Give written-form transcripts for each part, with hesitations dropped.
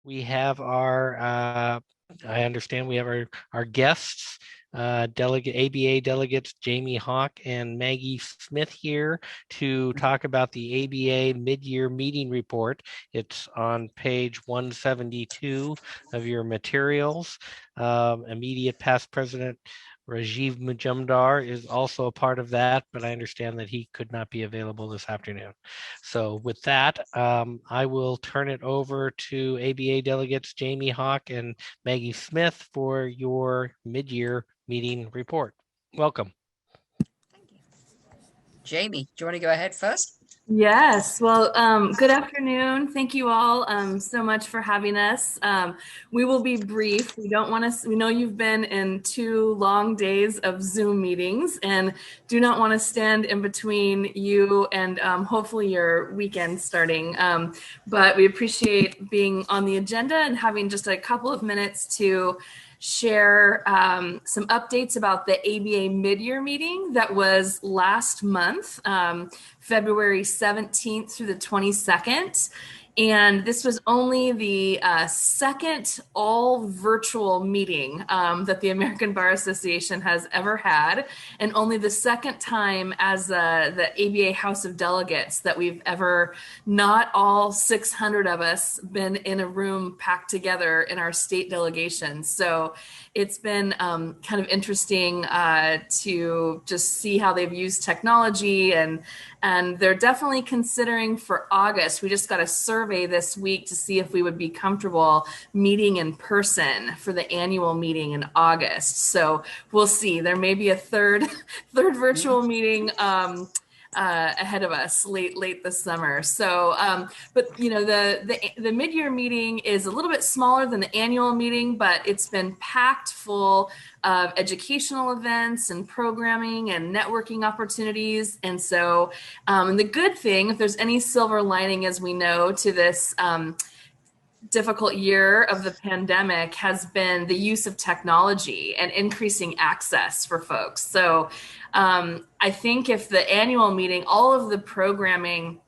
We have I understand we have our guests, ABA delegates Jamie Hawk and Maggie Smith here to talk about the ABA mid-year meeting report. It's on page 172 of your materials. Immediate past president Rajiv Majumdar is also a part of that, but I understand that he could not be available this afternoon. So with that, I will turn it over to ABA delegates Jamie Hawk and Maggie Smith for your mid-year meeting report. Welcome. Thank you. Jamie, do you want to go ahead first? Yes. Well, good afternoon. Thank you all so much for having us. We will be brief. We don't want to, we know you've been in 2 long days of Zoom meetings and do not want to stand in between you and hopefully your weekend starting. But we appreciate being on the agenda and having just a couple of minutes to share some updates about the ABA mid-year meeting that was last month, February 17th through the 22nd. And this was only the second all virtual meeting that the American Bar Association has ever had, and only the second time as the ABA House of Delegates that we've ever, not all 600 of us, been in a room packed together in our state delegations. So it's been kind of interesting to just see how they've used technology, and they're definitely considering for August. We just got a survey this week to see if we would be comfortable meeting in person for the annual meeting in August. So we'll see. There may be a third virtual meeting ahead of us late this summer. So, but you know, the mid-year meeting is a little bit smaller than the annual meeting, but it's been packed full of educational events and programming and networking opportunities. And so, and the good thing, if there's any silver lining, as we know, to this difficult year of the pandemic, has been the use of technology and increasing access for folks. So I think if the annual meeting, all of the programming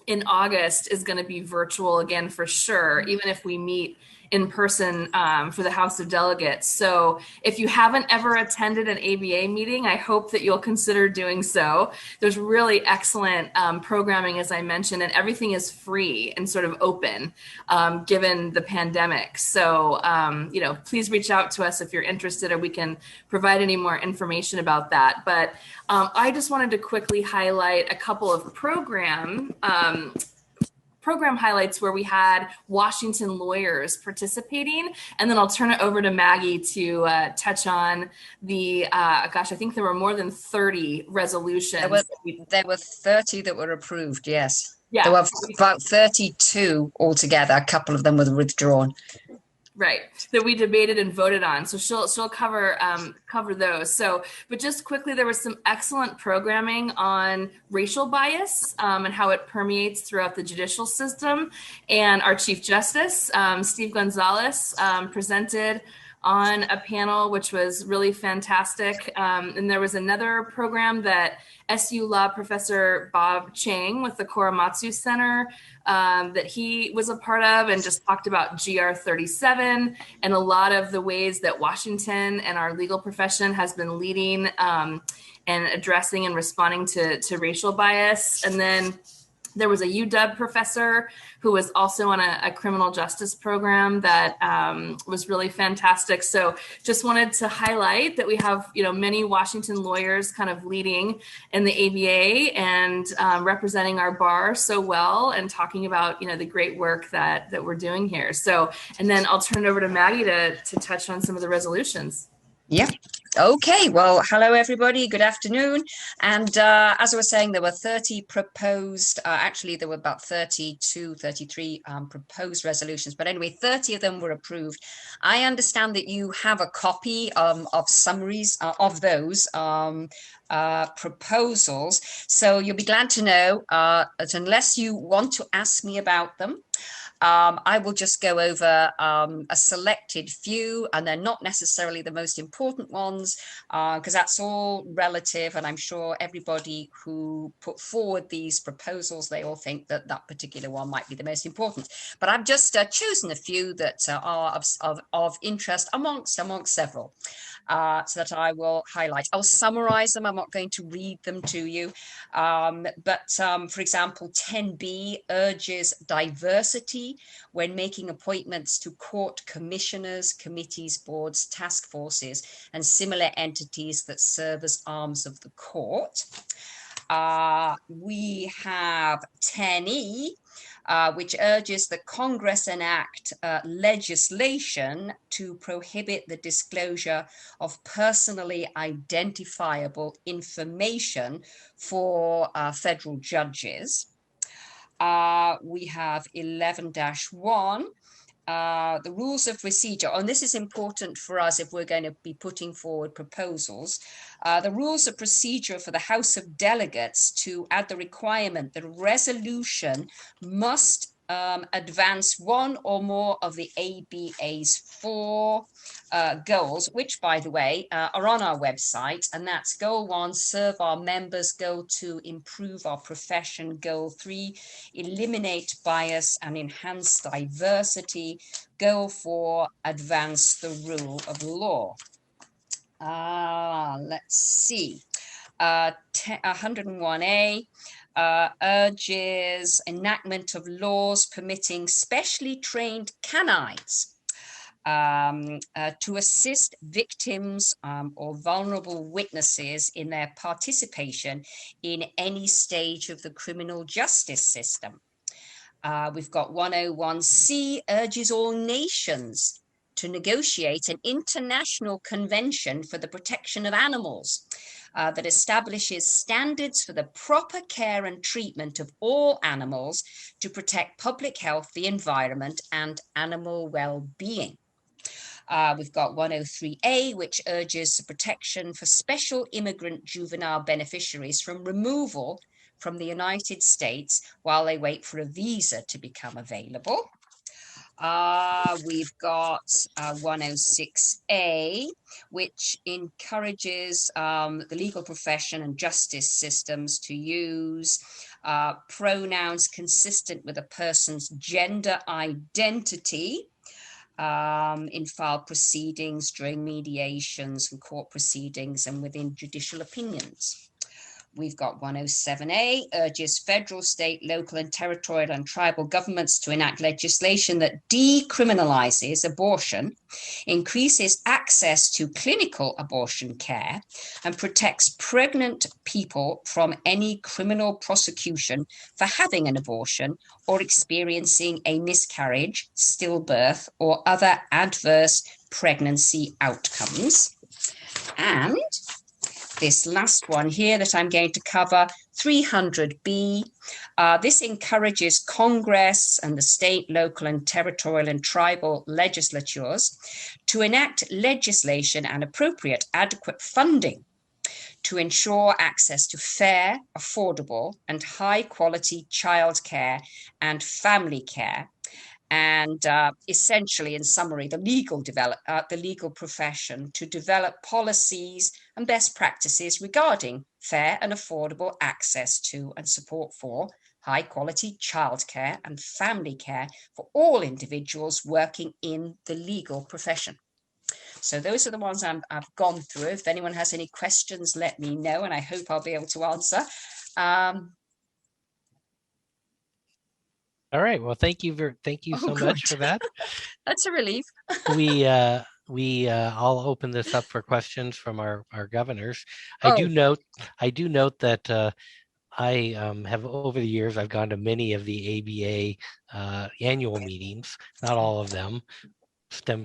in August is going to be virtual again for sure, even if we meet in person for the House of Delegates. So if you haven't ever attended an ABA meeting, I hope that you'll consider doing so. There's really excellent programming, as I mentioned, and everything is free and sort of open given the pandemic. So, you know, please reach out to us if you're interested, or we can provide any more information about that. But I just wanted to quickly highlight a couple of program highlights where we had Washington lawyers participating, and then I'll turn it over to Maggie to touch on the, gosh, I think there were more than 30 resolutions. There were 30 that were approved, yes. Yeah. There were about 32 altogether. A couple of them were withdrawn. Right, that we debated and voted on. So she'll cover those. So, but just quickly, there was some excellent programming on racial bias and how it permeates throughout the judicial system. And our Chief Justice, Steve Gonzalez, presented on a panel, which was really fantastic. And there was another program that SU Law Professor Bob Chang with the Korematsu Center that he was a part of, and just talked about GR 37 and a lot of the ways that Washington and our legal profession has been leading and addressing and responding to racial bias. And then there was a UW professor who was also on a criminal justice program that was really fantastic. So just wanted to highlight that we have, you know, many Washington lawyers kind of leading in the ABA and representing our bar so well, and talking about, you know, the great work that we're doing here. So, and then I'll turn it over to Maggie to touch on some of the resolutions. Yeah. Okay. Well, hello, everybody. Good afternoon. And as I was saying, there were 30 proposed, actually, there were about 32, 33 proposed resolutions. But anyway, 30 of them were approved. I understand that you have a copy of summaries of those proposals. So you'll be glad to know that unless you want to ask me about them, I will just go over a selected few, and they're not necessarily the most important ones, because that's all relative, and I'm sure everybody who put forward these proposals, they all think that that particular one might be the most important. But I've just chosen a few that are of interest amongst several. So that I will highlight. I'll summarize them. I'm not going to read them to you. For example, 10B urges diversity when making appointments to court commissioners, committees, boards, task forces, and similar entities that serve as arms of the court. We have 10E, which urges that Congress enact legislation to prohibit the disclosure of personally identifiable information for federal judges. We have 11-1. The rules of procedure, and this is important for us if we're going to be putting forward proposals. The rules of procedure for the House of Delegates to add the requirement that a resolution must advance one or more of the ABA's 4 goals, which, by the way, are on our website. And that's Goal 1, serve our members. Goal 2, improve our profession. Goal 3, eliminate bias and enhance diversity. Goal 4, advance the rule of law. Let's see. 101A urges enactment of laws permitting specially trained canines to assist victims or vulnerable witnesses in their participation in any stage of the criminal justice system. We've got 101C urges all nations to negotiate an international convention for the protection of animals that establishes standards for the proper care and treatment of all animals to protect public health, the environment, and animal well-being. We've got 103A, which urges the protection for special immigrant juvenile beneficiaries from removal from the United States while they wait for a visa to become available. We've got 106A, which encourages the legal profession and justice systems to use pronouns consistent with a person's gender identity in file proceedings, during mediations and court proceedings, and within judicial opinions. We've got 107A, urges federal, state, local, and territorial and tribal governments to enact legislation that decriminalizes abortion, increases access to clinical abortion care, and protects pregnant people from any criminal prosecution for having an abortion or experiencing a miscarriage, stillbirth, or other adverse pregnancy outcomes. And this last one here that I'm going to cover, 300B, this encourages Congress and the state, local, and territorial and tribal legislatures to enact legislation and appropriate adequate funding to ensure access to fair, affordable, and high-quality childcare and family care. And essentially, in summary, the legal profession to develop policies and best practices regarding fair and affordable access to and support for high-quality childcare and family care for all individuals working in the legal profession. So those are the ones I've gone through. If anyone has any questions, let me know, and I hope I'll be able to answer. All right. Well, thank you so much for that. That's a relief. I'll open this up for questions from our governors. I do note that I have over the years I've gone to many of the ABA annual meetings, not all of them,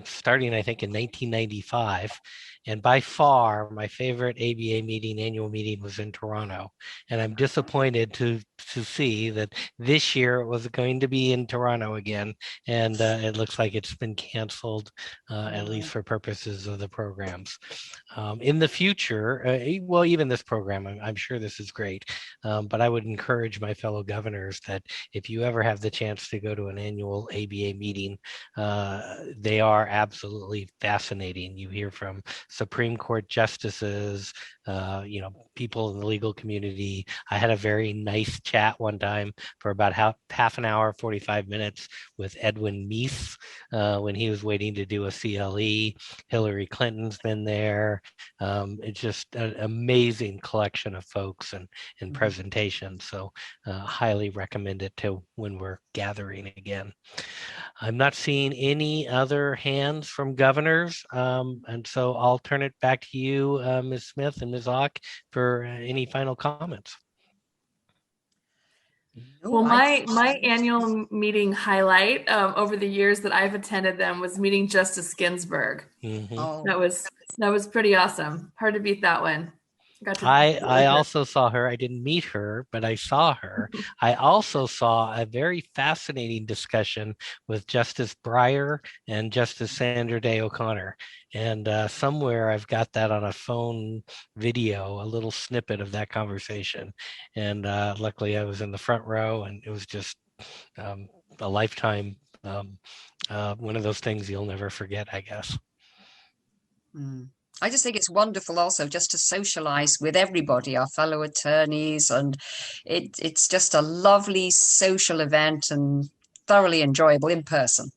starting I think in 1995. And by far, my favorite ABA annual meeting was in Toronto. And I'm disappointed to to see that this year it was going to be in Toronto again, and it looks like it's been canceled, at least for purposes of the programs. In the future, well, even this program, I'm sure this is great, but I would encourage my fellow governors that if you ever have the chance to go to an annual ABA meeting, they are absolutely fascinating. You hear from Supreme Court justices, people in the legal community. I had a very nice chat one time for about half an hour, 45 minutes with Edwin Meese when he was waiting to do a CLE. Hillary Clinton's been there. It's just an amazing collection of folks and presentations. So highly recommend it to when we're gathering again. I'm not seeing any other hands from governors. And so I'll turn it back to you, Ms. Smith and Ms. Hawk, for any final comments. Well, my annual meeting highlight over the years that I've attended them was meeting Justice Ginsburg. That was pretty awesome. Hard to beat that one. I also saw her. I didn't meet her, but I saw her. I also saw a very fascinating discussion with Justice Breyer and Justice Sandra Day O'Connor. And somewhere I've got that on a phone video, a little snippet of that conversation. And luckily I was in the front row, and it was just a lifetime, one of those things you'll never forget, I guess. I just think it's wonderful also just to socialize with everybody, our fellow attorneys, and it's just a lovely social event and thoroughly enjoyable in person.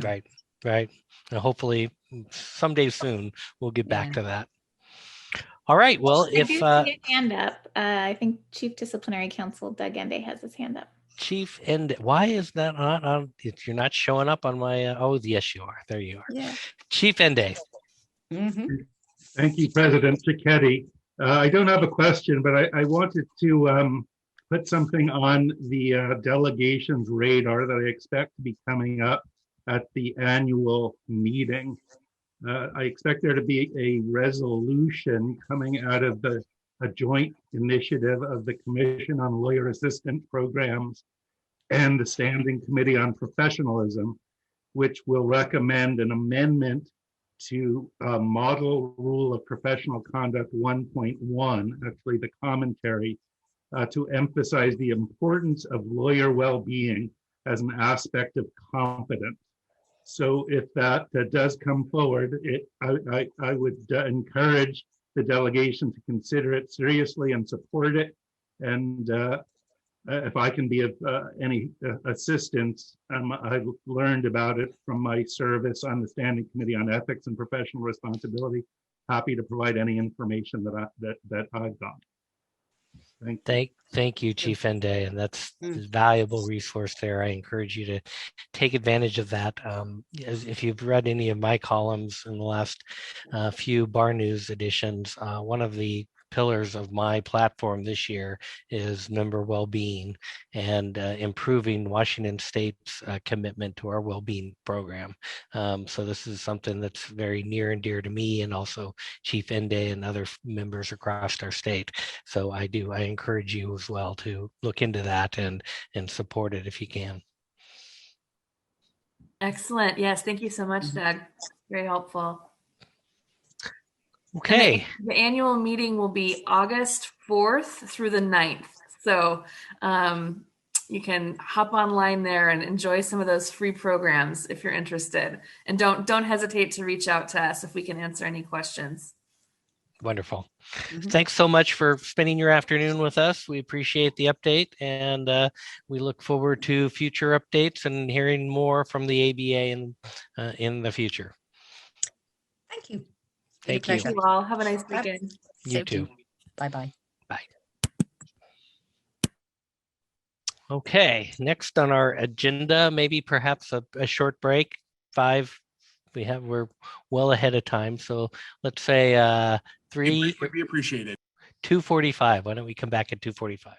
Right. And hopefully someday soon we'll get back to that. All right. Well, I do see a hand up. I think Chief Disciplinary Counsel Doug Ende has his hand up. Chief Ende, why is that not on? You're not showing up on my. Oh, yes, you are. There you are. Yeah. Chief Ende. Thank you, President Cicchetti. I don't have a question, but I wanted to put something on the delegation's radar that I expect to be coming up at the annual meeting. I expect there to be a resolution coming out of a joint initiative of the Commission on Lawyer Assistant Programs and the Standing Committee on Professionalism, which will recommend an amendment to Model Rule of Professional Conduct 1.1, actually the commentary, to emphasize the importance of lawyer well-being as an aspect of competence. So if that does come forward, I would encourage the delegation to consider it seriously and support it. And if I can be of any assistance, I've learned about it from my service on the Standing Committee on Ethics and Professional Responsibility. Happy to provide any information that I've got. Thank you, Chief Ende, and that's a valuable resource there. I encourage you to take advantage of that. If you've read any of my columns in the last few Bar News editions, one of the pillars of my platform this year is member well-being and improving Washington State's commitment to our well-being program. So this is something that's very near and dear to me, and also Chief Ende and other members across our state. So I encourage you as well to look into that and support it if you can. Excellent. Yes, thank you so much, Doug. Very helpful. Okay. The annual meeting will be August 4th through the 9th. So you can hop online there and enjoy some of those free programs if you're interested. And don't hesitate to reach out to us if we can answer any questions. Wonderful. Thanks so much for spending your afternoon with us. We appreciate the update, and we look forward to future updates and hearing more from the ABA in the future. Thank you. Thank you. Thank you all. Have a nice weekend. You too. Bye-bye. Bye. Okay, next on our agenda, maybe perhaps a short break. 5. We're well ahead of time, so let's say 3. Would be appreciated. 2:45. Why don't we come back at 2:45?